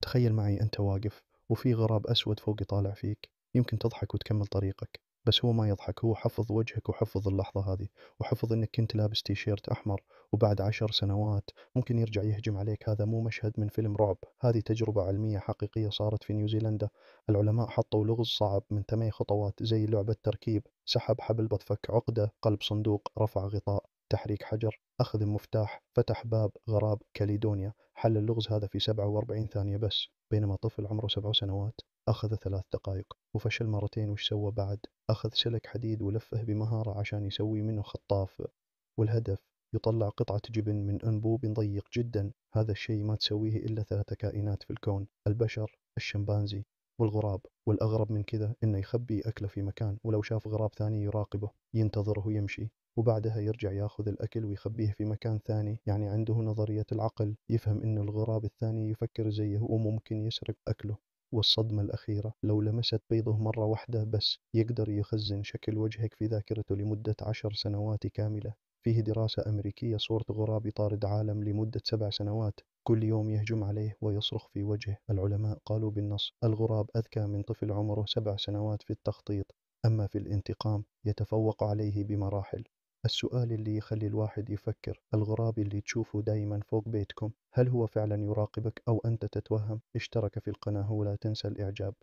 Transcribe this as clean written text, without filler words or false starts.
تخيل معي أنت واقف وفي غراب أسود فوق يطالع فيك. يمكن تضحك وتكمل طريقك، بس هو ما يضحك. هو حفظ وجهك وحفظ اللحظة هذه، وحفظ أنك كنت لابس تيشيرت أحمر، وبعد 10 سنوات ممكن يرجع يهجم عليك. هذا مو مشهد من فيلم رعب، هذه تجربة علمية حقيقية صارت في نيوزيلندا. العلماء حطوا لغز صعب من 8 خطوات زي لعبة تركيب: سحب حبل بطفك، عقدة، قلب صندوق، رفع غطاء، تحريك حجر، أخذ مفتاح، فتح باب. غراب كاليدونيا حل اللغز هذا في 47 ثانية بس، بينما طفل عمره 7 سنوات أخذ 3 دقائق. وفشل مرتين. وش سوى بعد؟ أخذ سلك حديد ولفه بمهارة عشان يسوي منه خطاف، والهدف يطلع قطعة جبن من أنبوب ضيق جدا. هذا الشيء ما تسويه إلا 3 كائنات في الكون: البشر، الشمبانزي، والغراب. والأغرب من كذا إنه يخبي أكله في مكان، ولو شاف غراب ثاني يراقبه ينتظره يمشي، وبعدها يرجع ياخذ الأكل ويخبيه في مكان ثاني. يعني عنده نظرية العقل، يفهم إن الغراب الثاني يفكر زيه وممكن يسرق أكله. والصدمة الأخيرة: لو لمست بيضه مرة واحدة بس يقدر يخزن شكل وجهك في ذاكرته لمدة 10 سنوات كاملة. فيه دراسة أمريكية صورة غراب يطارد عالم لمدة 7 سنوات، كل يوم يهجم عليه ويصرخ في وجهه. العلماء قالوا بالنص: الغراب أذكى من طفل عمره 7 سنوات في التخطيط، أما في الانتقام يتفوق عليه بمراحل. السؤال اللي يخلي الواحد يفكر: الغراب اللي تشوفه دايما فوق بيتكم، هل هو فعلا يراقبك أو أنت تتوهم؟ اشترك في القناة ولا تنسى الإعجاب.